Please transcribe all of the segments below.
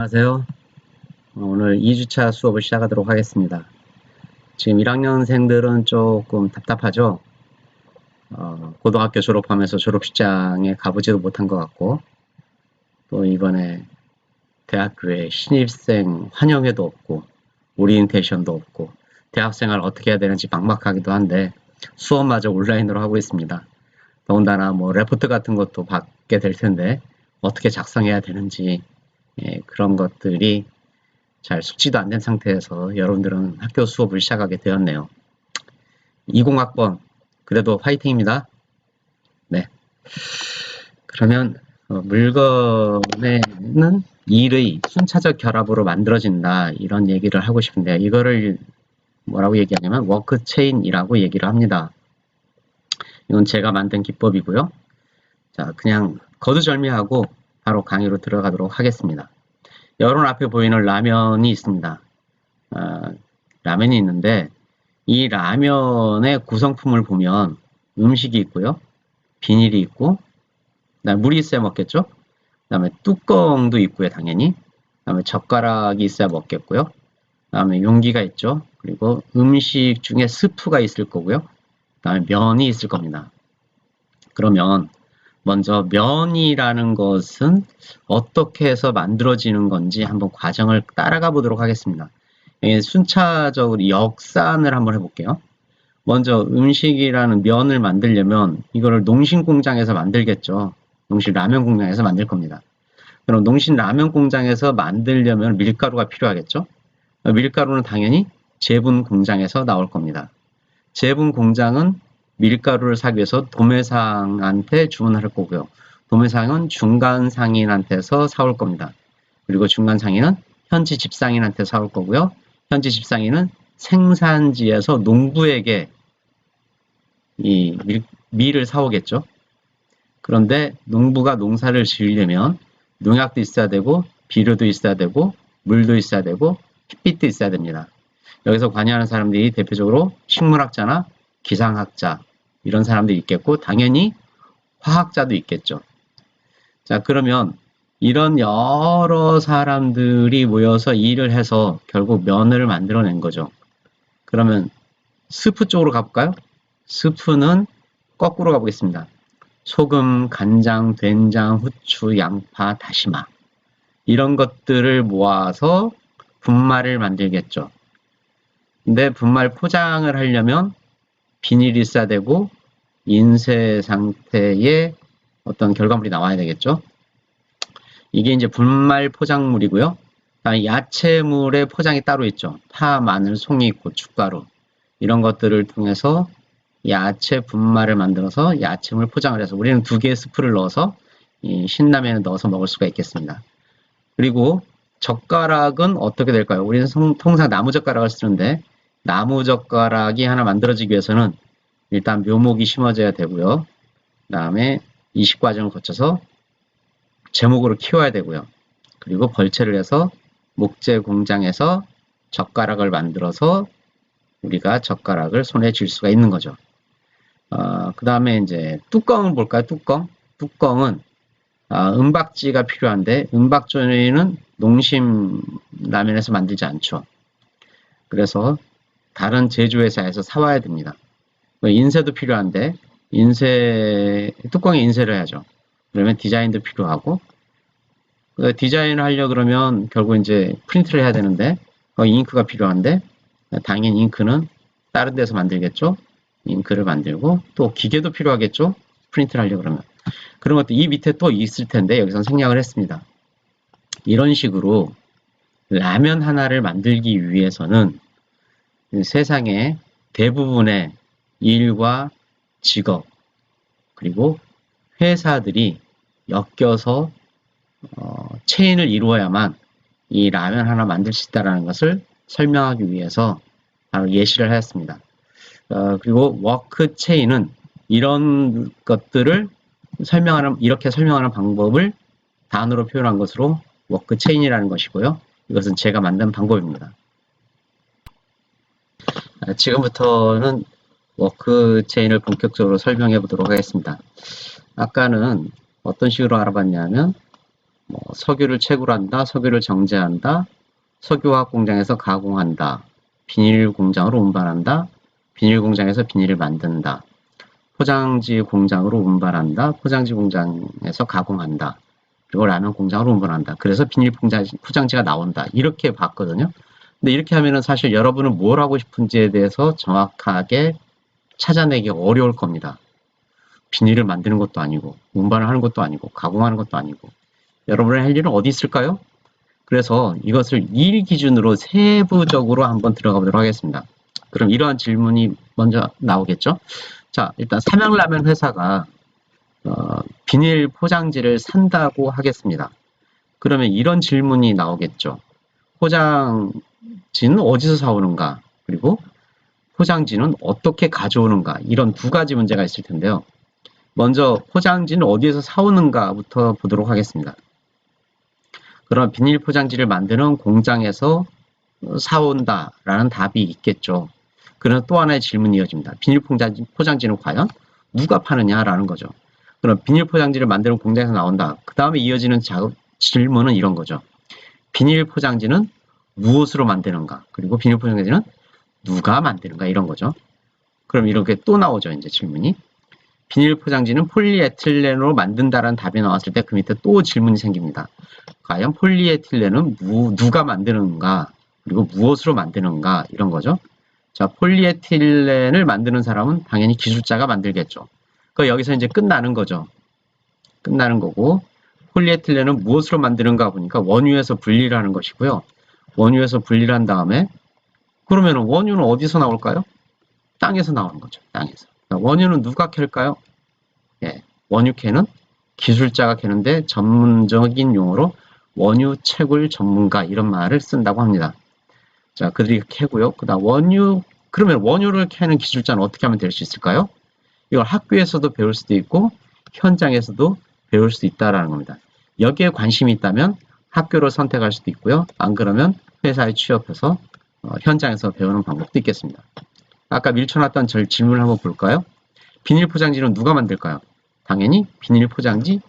안녕하세요. 오늘 2주차 수업을 시작하도록 하겠습니다. 지금 1학년생들은 조금 답답하죠? 고등학교 졸업하면서 졸업식장에 가보지도 못한 것 같고, 또 이번에 대학교에 신입생 환영회도 없고, 오리엔테이션도 없고, 대학생활 어떻게 해야 되는지 막막하기도 한데, 수업마저 온라인으로 하고 있습니다. 더군다나 뭐 레포트 같은 것도 받게 될 텐데, 어떻게 작성해야 되는지, 그런 것들이 잘 숙지도 안 된 상태에서 여러분들은 학교 수업을 시작하게 되었네요. 20학번 그래도 화이팅입니다. 네. 그러면 물건에는 일의 순차적 결합으로 만들어진다 이런 얘기를 하고 싶은데 이거를 뭐라고 얘기하냐면 워크체인이라고 얘기를 합니다. 이건 제가 만든 기법이고요. 자, 그냥 거두절미하고 바로 강의로 들어가도록 하겠습니다. 여러분 앞에 보이는 라면이 있습니다. 라면이 있는데 이 라면의 구성품을 보면 음식이 있고요. 비닐이 있고 그다음에 물이 있어야 먹겠죠. 그다음에 뚜껑도 있고요. 당연히. 그다음에 젓가락이 있어야 먹겠고요. 그다음에 용기가 있죠. 그리고 음식 중에 스프가 있을 거고요. 그다음에 면이 있을 겁니다. 그러면 먼저 면이라는 것은 어떻게 해서 만들어지는 건지 한번 과정을 따라가 보도록 하겠습니다. 순차적으로 역산을 한번 해볼게요. 먼저 음식이라는 면을 만들려면 이거를 농심 공장에서 만들겠죠. 농심 라면 공장에서 만들 겁니다. 그럼 농심 라면 공장에서 만들려면 밀가루가 필요하겠죠. 밀가루는 당연히 제분 공장에서 나올 겁니다. 제분 공장은 밀가루를 사기 위해서 도매상한테 주문할 거고요. 도매상은 중간 상인한테서 사올 겁니다. 그리고 중간 상인은 현지 집상인한테 사올 거고요. 현지 집상인은 생산지에서 농부에게 이 밀을 사오겠죠. 그런데 농부가 농사를 지으려면 농약도 있어야 되고 비료도 있어야 되고 물도 있어야 되고 햇빛도 있어야 됩니다. 여기서 관여하는 사람들이 대표적으로 식물학자나 기상학자 이런 사람들이 있겠고 당연히 화학자도 있겠죠. 자, 그러면 이런 여러 사람들이 모여서 일을 해서 결국 면을 만들어낸 거죠. 그러면 스프 쪽으로 가볼까요? 스프는 거꾸로 가보겠습니다. 소금, 간장, 된장, 후추, 양파, 다시마 이런 것들을 모아서 분말을 만들겠죠. 근데 분말 포장을 하려면 비닐이 있어야 되고 인쇄 상태의 어떤 결과물이 나와야 되겠죠. 이게 이제 분말 포장물이고요. 야채물의 포장이 따로 있죠. 파, 마늘, 송이, 고춧가루 이런 것들을 통해서 야채 분말을 만들어서 야채물 포장을 해서 우리는 2개의 스프를 넣어서 이 신라면에 넣어서 먹을 수가 있겠습니다. 그리고 젓가락은 어떻게 될까요? 우리는 통상 나무젓가락을 쓰는데 나무젓가락이 하나 만들어지기 위해서는 일단 묘목이 심어져야 되고요. 그 다음에 이식 과정을 거쳐서 제목으로 키워야 되고요. 그리고 벌채를 해서 목재 공장에서 젓가락을 만들어서 우리가 젓가락을 손에 쥘 수가 있는 거죠. 그 다음에 이제 뚜껑을 볼까요? 뚜껑은 은박지가 필요한데 은박지는 농심 라면에서 만들지 않죠. 그래서 다른 제조회사에서 사와야 됩니다. 인쇄도 필요한데 뚜껑에 인쇄를 해야죠. 그러면 디자인도 필요하고 디자인을 하려 그러면 결국 이제 프린트를 해야 되는데 잉크가 필요한데 당연히 잉크는 다른 데서 만들겠죠. 잉크를 만들고 또 기계도 필요하겠죠. 프린트를 하려 그러면 그런 것도 이 밑에 또 있을 텐데 여기서 생략을 했습니다. 이런 식으로 라면 하나를 만들기 위해서는 세상에 대부분의 일과 직업 그리고 회사들이 엮여서 체인을 이루어야만 이 라면 하나 만들 수 있다는 것을 설명하기 위해서 바로 예시를 하였습니다. 그리고 워크 체인은 이런 것들을 이렇게 설명하는 방법을 단어로 표현한 것으로 워크 체인이라는 것이고요. 이것은 제가 만든 방법입니다. 지금부터는 워크 체인을 본격적으로 설명해 보도록 하겠습니다. 아까는 어떤 식으로 알아봤냐면 석유를 채굴한다, 석유를 정제한다, 석유화학 공장에서 가공한다, 비닐 공장으로 운반한다, 비닐 공장에서 비닐을 만든다, 포장지 공장으로 운반한다, 포장지 공장에서 가공한다, 그리고 라면 공장으로 운반한다. 그래서 비닐 포장지가 나온다. 이렇게 봤거든요. 근데 이렇게 하면은 사실 여러분은 뭘 하고 싶은지에 대해서 정확하게 찾아내기 어려울 겁니다. 비닐을 만드는 것도 아니고, 운반을 하는 것도 아니고, 가공하는 것도 아니고. 여러분의 할 일은 어디 있을까요? 그래서 이것을 일 기준으로 세부적으로 한번 들어가 보도록 하겠습니다. 그럼 이러한 질문이 먼저 나오겠죠? 자, 일단 삼양라면 회사가 비닐 포장지를 산다고 하겠습니다. 그러면 이런 질문이 나오겠죠. 포장지는 어디서 사오는가? 그리고 포장지는 어떻게 가져오는가? 이런 두 가지 문제가 있을 텐데요. 먼저 포장지는 어디에서 사오는가부터 보도록 하겠습니다. 그럼 비닐 포장지를 만드는 공장에서 사온다라는 답이 있겠죠. 그러나 또 하나의 질문이 이어집니다. 비닐 포장지는 과연 누가 파느냐라는 거죠. 그럼 비닐 포장지를 만드는 공장에서 나온다. 그 다음에 이어지는 질문은 이런 거죠. 비닐 포장지는 무엇으로 만드는가? 그리고 비닐 포장지는 누가 만드는가? 이런 거죠. 그럼 이렇게 또 나오죠. 이제 질문이. 비닐 포장지는 폴리에틸렌으로 만든다라는 답이 나왔을 때 그 밑에 또 질문이 생깁니다. 과연 폴리에틸렌은 누가 만드는가? 그리고 무엇으로 만드는가? 이런 거죠. 자, 폴리에틸렌을 만드는 사람은 당연히 기술자가 만들겠죠. 여기서 이제 끝나는 거죠. 끝나는 거고, 폴리에틸렌은 무엇으로 만드는가 보니까 원유에서 분리를 하는 것이고요. 원유에서 분리를 한 다음에, 그러면 원유는 어디서 나올까요? 땅에서 나오는 거죠. 땅에서. 원유는 누가 캘까요? 예, 원유 캐는 기술자가 캐는데 전문적인 용어로 원유 채굴 전문가 이런 말을 쓴다고 합니다. 자, 그들이 캐고요. 그다음 그러면 원유를 캐는 기술자는 어떻게 하면 될 수 있을까요? 이걸 학교에서도 배울 수도 있고 현장에서도 배울 수 있다라는 겁니다. 여기에 관심이 있다면 학교를 선택할 수도 있고요. 안 그러면 회사에 취업해서 현장에서 배우는 방법도 있겠습니다. 아까 밀쳐놨던 질문을 한번 볼까요? 비닐 포장지는 누가 만들까요? 당연히 비닐 포장지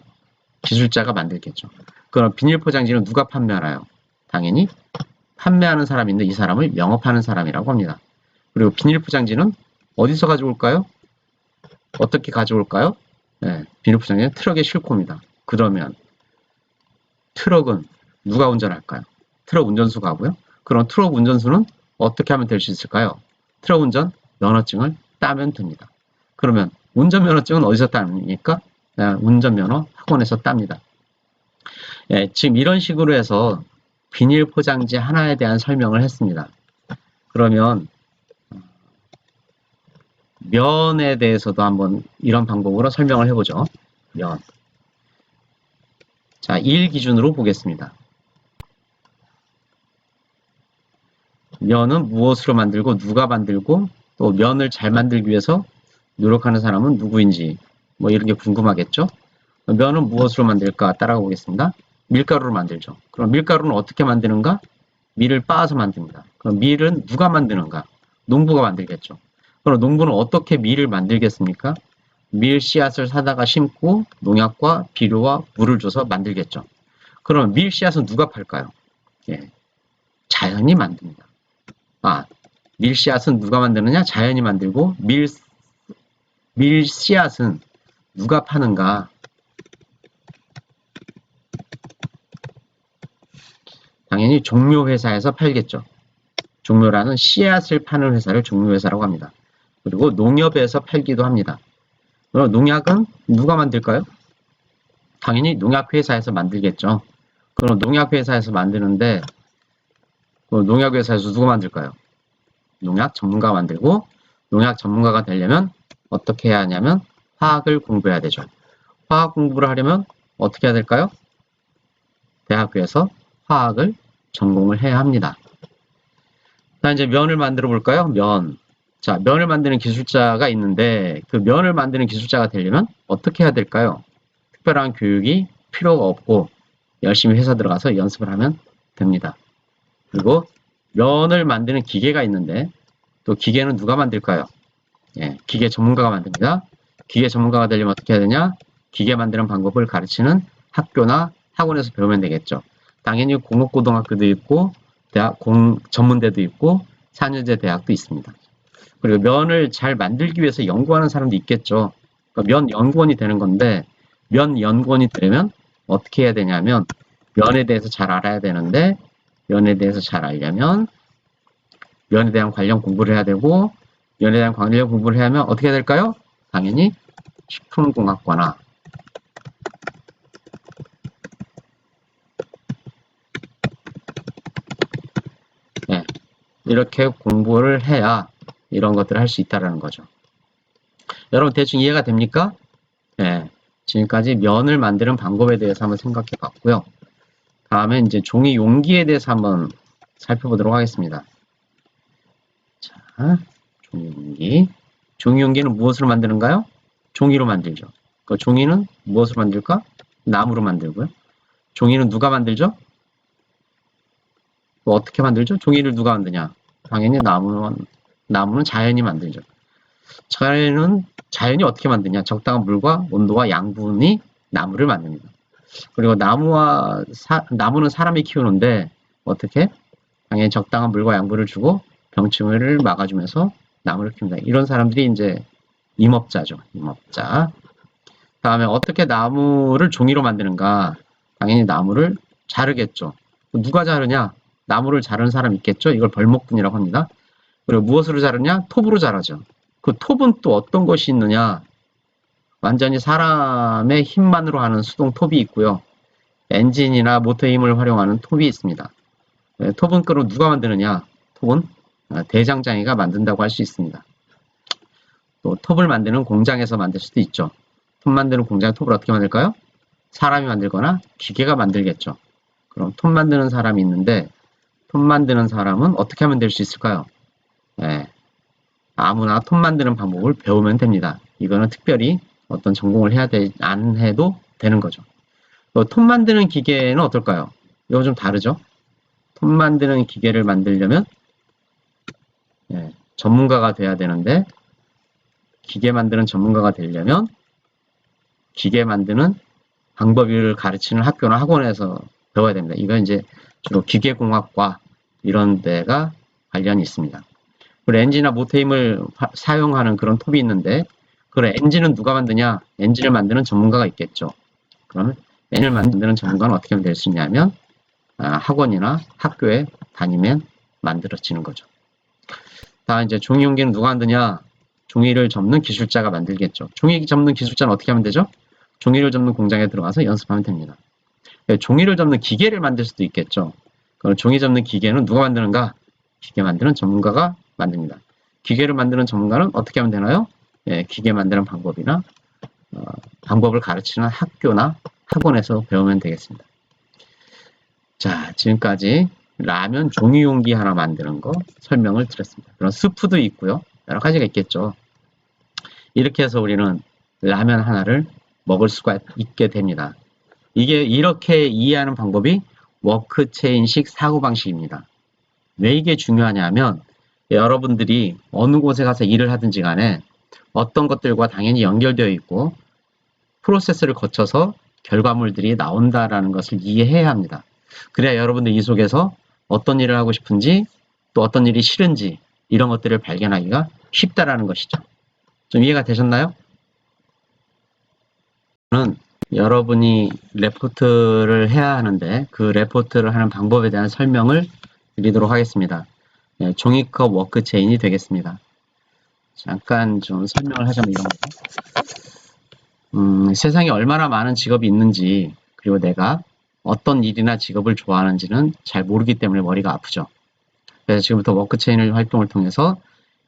기술자가 만들겠죠. 그럼 비닐 포장지는 누가 판매하나요? 당연히 판매하는 사람인데 이 사람을 영업하는 사람이라고 합니다. 그리고 비닐 포장지는 어디서 가져올까요? 어떻게 가져올까요? 네, 비닐 포장지는 트럭에 싣고 옵니다. 그러면 트럭은 누가 운전할까요? 트럭 운전수 가고요. 그럼 트럭 운전수는 어떻게 하면 될 수 있을까요? 트럭 운전 면허증을 따면 됩니다. 그러면 운전면허증은 어디서 땁니까? 운전면허 학원에서 땁니다. 예, 지금 이런 식으로 해서 비닐 포장지 하나에 대한 설명을 했습니다. 그러면 면에 대해서도 한번 이런 방법으로 설명을 해보죠. 면. 자, 1 기준으로 보겠습니다. 면은 무엇으로 만들고 누가 만들고 또 면을 잘 만들기 위해서 노력하는 사람은 누구인지 뭐 이런 게 궁금하겠죠? 면은 무엇으로 만들까 따라가 보겠습니다. 밀가루로 만들죠. 그럼 밀가루는 어떻게 만드는가? 밀을 빻아서 만듭니다. 그럼 밀은 누가 만드는가? 농부가 만들겠죠. 그럼 농부는 어떻게 밀을 만들겠습니까? 밀 씨앗을 사다가 심고 농약과 비료와 물을 줘서 만들겠죠. 그럼 밀 씨앗은 누가 팔까요? 예, 자연이 만듭니다. 밀 씨앗은 누가 만드느냐? 자연이 만들고 밀 씨앗은 누가 파는가? 당연히 종묘회사에서 팔겠죠. 종묘라는 씨앗을 파는 회사를 종묘회사라고 합니다. 그리고 농협에서 팔기도 합니다. 그럼 농약은 누가 만들까요? 당연히 농약회사에서 만들겠죠. 그럼 농약회사에서 만드는데 농약회사에서 누가 만들까요? 농약 전문가가 만들고 농약 전문가가 되려면 어떻게 해야 하냐면 화학을 공부해야 되죠. 화학 공부를 하려면 어떻게 해야 될까요? 대학교에서 화학을 전공을 해야 합니다. 자, 이제 면을 만들어 볼까요? 면. 자, 면을 만드는 기술자가 있는데 그 면을 만드는 기술자가 되려면 어떻게 해야 될까요? 특별한 교육이 필요가 없고 열심히 회사 들어가서 연습을 하면 됩니다. 그리고 면을 만드는 기계가 있는데 또 기계는 누가 만들까요? 예, 기계 전문가가 만듭니다. 기계 전문가가 되려면 어떻게 해야 되냐? 기계 만드는 방법을 가르치는 학교나 학원에서 배우면 되겠죠. 당연히 공업고등학교도 있고 전문대도 있고 4년제 대학도 있습니다. 그리고 면을 잘 만들기 위해서 연구하는 사람도 있겠죠. 그러니까 면 연구원이 되는 건데 면 연구원이 되려면 어떻게 해야 되냐면 면에 대해서 잘 알아야 되는데 면에 대해서 잘 알려면 면에 대한 관련 공부를 해야 되고 면에 대한 관련 공부를 해야 하면 어떻게 해야 될까요? 당연히 식품공학과나 네, 이렇게 공부를 해야 이런 것들을 할 수 있다는 거죠. 여러분 대충 이해가 됩니까? 네, 지금까지 면을 만드는 방법에 대해서 한번 생각해 봤고요. 다음에 이제 종이 용기에 대해서 한번 살펴보도록 하겠습니다. 자, 종이 용기. 종이 용기는 무엇으로 만드는가요? 종이로 만들죠. 그 종이는 무엇으로 만들까? 나무로 만들고요. 종이는 누가 만들죠? 어떻게 만들죠? 종이를 누가 만드냐? 당연히 나무는 자연이 만들죠. 자연이 어떻게 만드냐? 적당한 물과 온도와 양분이 나무를 만듭니다. 그리고 나무는 사람이 키우는데 어떻게? 당연히 적당한 물과 양분을 주고 병충해를 막아주면서 나무를 키웁니다. 이런 사람들이 이제 임업자죠. 임업자. 다음에 어떻게 나무를 종이로 만드는가? 당연히 나무를 자르겠죠. 누가 자르냐? 나무를 자르는 사람 있겠죠? 이걸 벌목분이라고 합니다. 그리고 무엇으로 자르냐? 톱으로 자르죠. 그 톱은 또 어떤 것이 있느냐? 완전히 사람의 힘만으로 하는 수동 톱이 있고요. 엔진이나 모터의 힘을 활용하는 톱이 있습니다. 톱은 그럼 누가 만드느냐? 톱은 대장장이가 만든다고 할 수 있습니다. 또 톱을 만드는 공장에서 만들 수도 있죠. 톱 만드는 공장의 톱을 어떻게 만들까요? 사람이 만들거나 기계가 만들겠죠. 그럼 톱 만드는 사람이 있는데 톱 만드는 사람은 어떻게 하면 될 수 있을까요? 네, 아무나 톱 만드는 방법을 배우면 됩니다. 이거는 특별히 어떤 전공을 안 해도 되는 거죠. 톱 만드는 기계는 어떨까요? 이거 좀 다르죠? 톱 만드는 기계를 만들려면 전문가가 돼야 되는데 기계 만드는 전문가가 되려면 기계 만드는 방법을 가르치는 학교나 학원에서 배워야 됩니다. 이건 이제 주로 기계공학과 이런 데가 관련이 있습니다. 그리고 엔진이나 모터 힘을 사용하는 그런 톱이 있는데 그래 엔진은 누가 만드냐? 엔진을 만드는 전문가가 있겠죠. 그러면 엔진을 만드는 전문가는 어떻게 하면 될 수 있냐면 학원이나 학교에 다니면 만들어지는 거죠. 다 이제 종이 용기는 누가 만드냐? 종이를 접는 기술자가 만들겠죠. 종이 접는 기술자는 어떻게 하면 되죠? 종이를 접는 공장에 들어가서 연습하면 됩니다. 종이를 접는 기계를 만들 수도 있겠죠. 그럼 종이 접는 기계는 누가 만드는가? 기계 만드는 전문가가 만듭니다. 기계를 만드는 전문가는 어떻게 하면 되나요? 기계 만드는 방법이나 방법을 가르치는 학교나 학원에서 배우면 되겠습니다. 자, 지금까지 라면 종이 용기 하나 만드는 거 설명을 드렸습니다. 그런 스프도 있고요. 여러 가지가 있겠죠. 이렇게 해서 우리는 라면 하나를 먹을 수가 있게 됩니다. 이게 이렇게 이해하는 방법이 워크체인식 사고방식입니다. 왜 이게 중요하냐면 여러분들이 어느 곳에 가서 일을 하든지 간에 어떤 것들과 당연히 연결되어 있고 프로세스를 거쳐서 결과물들이 나온다라는 것을 이해해야 합니다. 그래야 여러분들 이 속에서 어떤 일을 하고 싶은지 또 어떤 일이 싫은지 이런 것들을 발견하기가 쉽다라는 것이죠. 좀 이해가 되셨나요? 저는 여러분이 레포트를 해야 하는데 그 레포트를 하는 방법에 대한 설명을 드리도록 하겠습니다. 종이컵 워크체인이 되겠습니다. 잠깐 좀 설명을 하자면 이런 거죠. 세상에 얼마나 많은 직업이 있는지 그리고 내가 어떤 일이나 직업을 좋아하는지는 잘 모르기 때문에 머리가 아프죠. 그래서 지금부터 워크체인을 활동을 통해서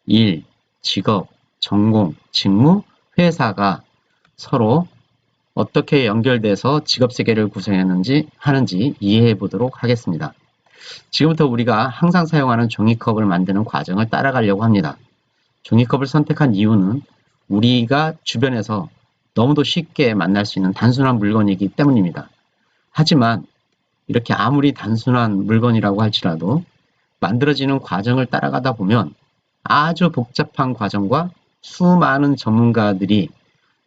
일, 직업, 전공, 직무, 회사가 서로 어떻게 연결돼서 직업세계를 하는지 이해해 보도록 하겠습니다. 지금부터 우리가 항상 사용하는 종이컵을 만드는 과정을 따라가려고 합니다. 종이컵을 선택한 이유는 우리가 주변에서 너무도 쉽게 만날 수 있는 단순한 물건이기 때문입니다. 하지만 이렇게 아무리 단순한 물건이라고 할지라도 만들어지는 과정을 따라가다 보면 아주 복잡한 과정과 수많은 전문가들이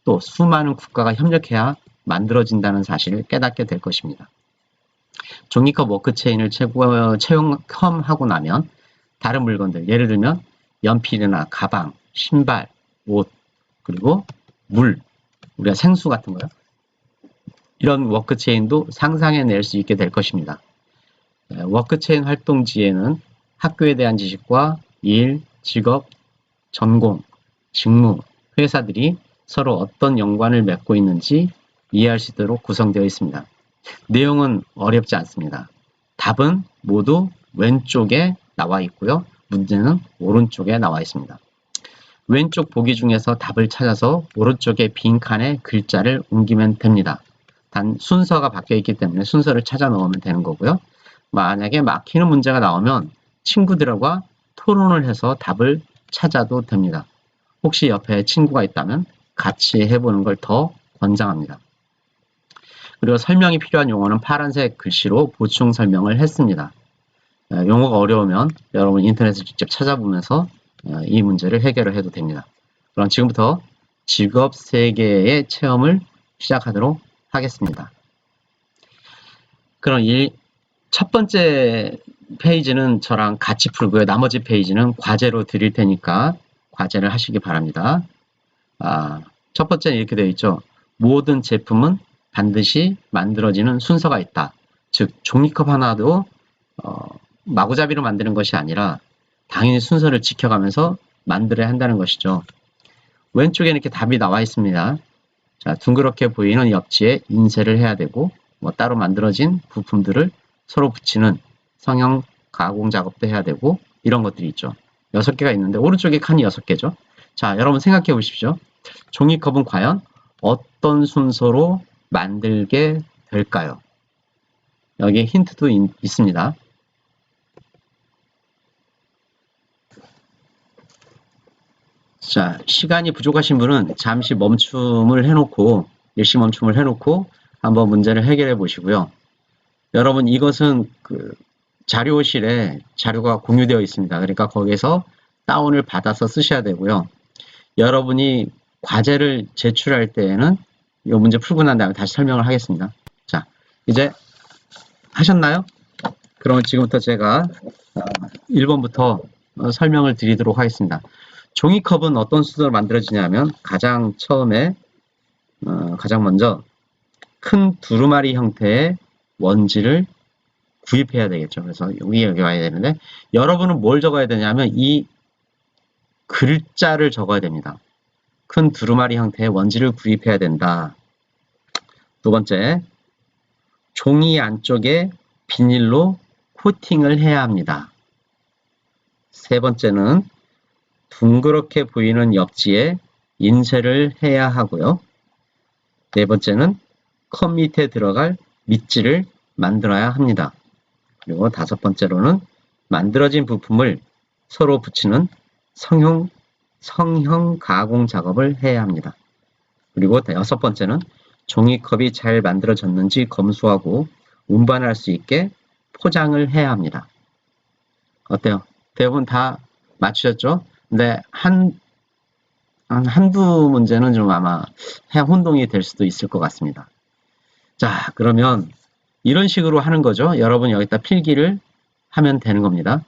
또 수많은 국가가 협력해야 만들어진다는 사실을 깨닫게 될 것입니다. 종이컵 워크체인을 체험하고 나면 다른 물건들, 예를 들면 연필이나 가방, 신발, 옷, 그리고 물, 우리가 생수 같은 거요. 이런 워크체인도 상상해낼 수 있게 될 것입니다. 워크체인 활동지에는 학교에 대한 지식과 일, 직업, 전공, 직무, 회사들이 서로 어떤 연관을 맺고 있는지 이해할 수 있도록 구성되어 있습니다. 내용은 어렵지 않습니다. 답은 모두 왼쪽에 나와 있고요. 문제는 오른쪽에 나와 있습니다. 왼쪽 보기 중에서 답을 찾아서 오른쪽의 빈칸에 글자를 옮기면 됩니다. 단 순서가 바뀌어 있기 때문에 순서를 찾아 넣으면 되는 거고요. 만약에 막히는 문제가 나오면 친구들과 토론을 해서 답을 찾아도 됩니다. 혹시 옆에 친구가 있다면 같이 해보는 걸 더 권장합니다. 그리고 설명이 필요한 용어는 파란색 글씨로 보충 설명을 했습니다. 용어가 어려우면 여러분 인터넷을 직접 찾아보면서 이 문제를 해결을 해도 됩니다. 그럼 지금부터 직업 세계의 체험을 시작하도록 하겠습니다. 그럼 첫 번째 페이지는 저랑 같이 풀고요. 나머지 페이지는 과제로 드릴 테니까 과제를 하시기 바랍니다. 첫 번째는 이렇게 되어 있죠. 모든 제품은 반드시 만들어지는 순서가 있다. 즉 종이컵 하나도 마구잡이로 만드는 것이 아니라 당연히 순서를 지켜가면서 만들어야 한다는 것이죠. 왼쪽에 이렇게 답이 나와 있습니다. 자, 둥그렇게 보이는 옆지에 인쇄를 해야 되고 따로 만들어진 부품들을 서로 붙이는 성형 가공 작업도 해야 되고 이런 것들이 있죠. 6개가 있는데 오른쪽에 칸이 6개죠. 자, 여러분 생각해 보십시오. 종이컵은 과연 어떤 순서로 만들게 될까요? 여기에 힌트도 있습니다. 자, 시간이 부족하신 분은 잠시 멈춤을 해놓고 일시 멈춤을 해놓고 한번 문제를 해결해 보시고요. 여러분 이것은 자료실에 자료가 공유되어 있습니다. 그러니까 거기에서 다운을 받아서 쓰셔야 되고요. 여러분이 과제를 제출할 때에는 이 문제 풀고 난 다음에 다시 설명을 하겠습니다. 자, 이제 하셨나요? 그럼 지금부터 제가 1번부터 설명을 드리도록 하겠습니다. 종이컵은 어떤 순서로 만들어지냐면 가장 먼저 큰 두루마리 형태의 원지를 구입해야 되겠죠. 그래서 여기 와야 되는데 여러분은 뭘 적어야 되냐면 이 글자를 적어야 됩니다. 큰 두루마리 형태의 원지를 구입해야 된다. 두 번째, 종이 안쪽에 비닐로 코팅을 해야 합니다. 세 번째는 둥그렇게 보이는 옆지에 인쇄를 해야 하고요. 네 번째는 컵 밑에 들어갈 밑지를 만들어야 합니다. 그리고 다섯 번째로는 만들어진 부품을 서로 붙이는 성형 가공 작업을 해야 합니다. 그리고 여섯 번째는 종이컵이 잘 만들어졌는지 검수하고 운반할 수 있게 포장을 해야 합니다. 어때요? 대부분 다 맞추셨죠? 근데 한두 문제는 좀 아마 혼동이 될 수도 있을 것 같습니다. 자, 그러면 이런 식으로 하는 거죠. 여러분 여기다 필기를 하면 되는 겁니다.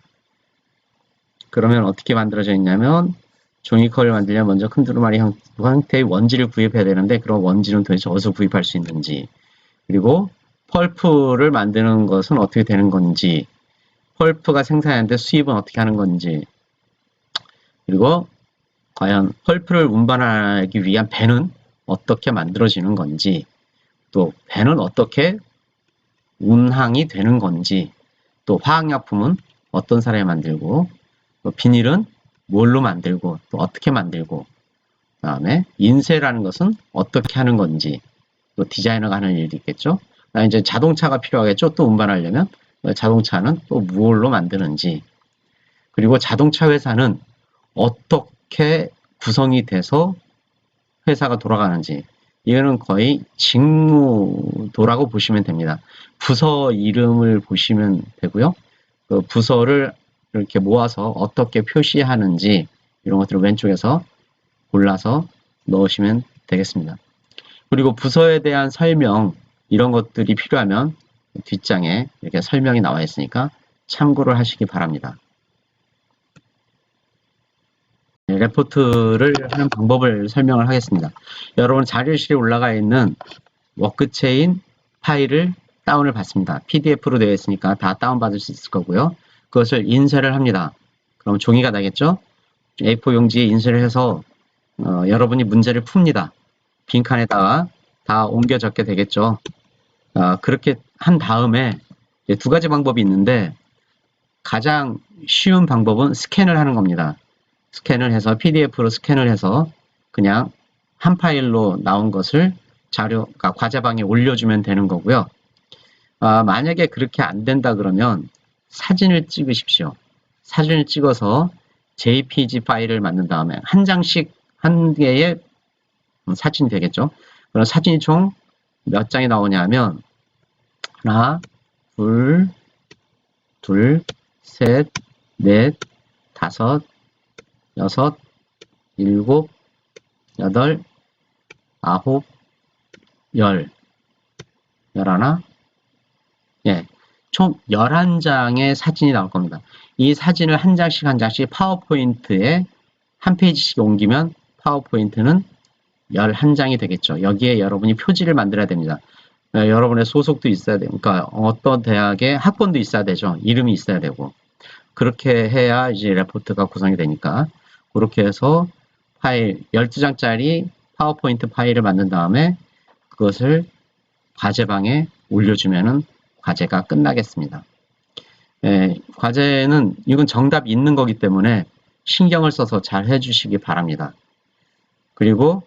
그러면 어떻게 만들어져 있냐면 종이컵을 만들려면 먼저 큰 두루마리 형태의 원지를 구입해야 되는데 그런 원지는 도대체 어디서 구입할 수 있는지, 그리고 펄프를 만드는 것은 어떻게 되는 건지, 펄프가 생산하는데 수입은 어떻게 하는 건지, 그리고 과연 펄프를 운반하기 위한 배는 어떻게 만들어지는 건지, 또 배는 어떻게 운항이 되는 건지, 또 화학약품은 어떤 사람이 만들고, 또 비닐은 뭘로 만들고, 또 어떻게 만들고, 그 다음에 인쇄라는 것은 어떻게 하는 건지, 또 디자이너가 하는 일도 있겠죠. 그다음에 이제 자동차가 필요하겠죠. 또 운반하려면 자동차는 또 무엇로 만드는지, 그리고 자동차 회사는 어떻게 구성이 돼서 회사가 돌아가는지, 이거는 거의 직무도라고 보시면 됩니다. 부서 이름을 보시면 되고요. 그 부서를 이렇게 모아서 어떻게 표시하는지 이런 것들을 왼쪽에서 골라서 넣으시면 되겠습니다. 그리고 부서에 대한 설명 이런 것들이 필요하면 뒷장에 이렇게 설명이 나와 있으니까 참고를 하시기 바랍니다. 네, 레포트를 하는 방법을 설명을 하겠습니다. 여러분 자료실에 올라가 있는 워크체인 파일을 다운을 받습니다. PDF로 되어 있으니까 다 다운받을 수 있을 거고요. 그것을 인쇄를 합니다. 그럼 종이가 나겠죠? A4 용지에 인쇄를 해서 여러분이 문제를 풉니다. 빈칸에다가 다 옮겨 적게 되겠죠. 그렇게 한 다음에 두 가지 방법이 있는데 가장 쉬운 방법은 스캔을 하는 겁니다. 스캔을 해서 PDF로 스캔을 해서 그냥 한 파일로 나온 것을 자료가 과제방에 올려주면 되는 거고요. 만약에 그렇게 안 된다 그러면 사진을 찍으십시오. 사진을 찍어서 JPG 파일을 만든 다음에 한 장씩 한 개의 사진이 되겠죠. 그럼 사진이 총 몇 장이 나오냐면 하나, 둘, 셋, 넷, 다섯, 여섯, 일곱, 여덟, 아홉, 열하나, 예, 총 11장의 사진이 나올 겁니다. 이 사진을 한 장씩 한 장씩 파워포인트에 한 페이지씩 옮기면 파워포인트는 11장이 되겠죠. 여기에 여러분이 표지를 만들어야 됩니다. 여러분의 소속도 있어야 돼요. 그러니까 어떤 대학의 학번도 있어야 되죠. 이름이 있어야 되고. 그렇게 해야 이제 레포트가 구성이 되니까 그렇게 해서 파일 12장짜리 파워포인트 파일을 만든 다음에 그것을 과제방에 올려주면은 과제가 끝나겠습니다. 과제는 이건 정답이 있는 거기 때문에 신경을 써서 잘 해주시기 바랍니다. 그리고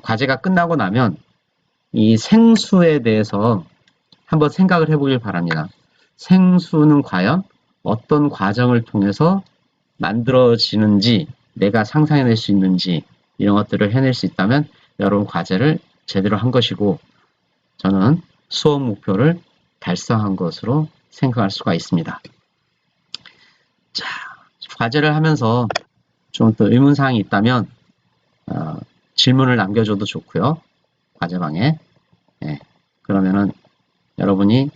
과제가 끝나고 나면 이 생수에 대해서 한번 생각을 해보길 바랍니다. 생수는 과연 어떤 과정을 통해서 만들어지는지 내가 상상해낼 수 있는지 이런 것들을 해낼 수 있다면 여러분 과제를 제대로 한 것이고 저는 수업 목표를 달성한 것으로 생각할 수가 있습니다. 자, 과제를 하면서 좀 또 의문사항이 있다면 질문을 남겨줘도 좋고요. 과제방에. 그러면은 여러분이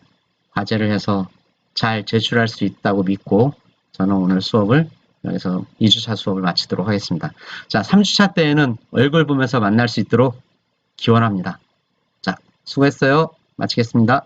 과제를 해서 잘 제출할 수 있다고 믿고 저는 오늘 수업을 여기서 2주차 수업을 마치도록 하겠습니다. 자, 3주차 때에는 얼굴 보면서 만날 수 있도록 기원합니다. 자, 수고했어요. 마치겠습니다.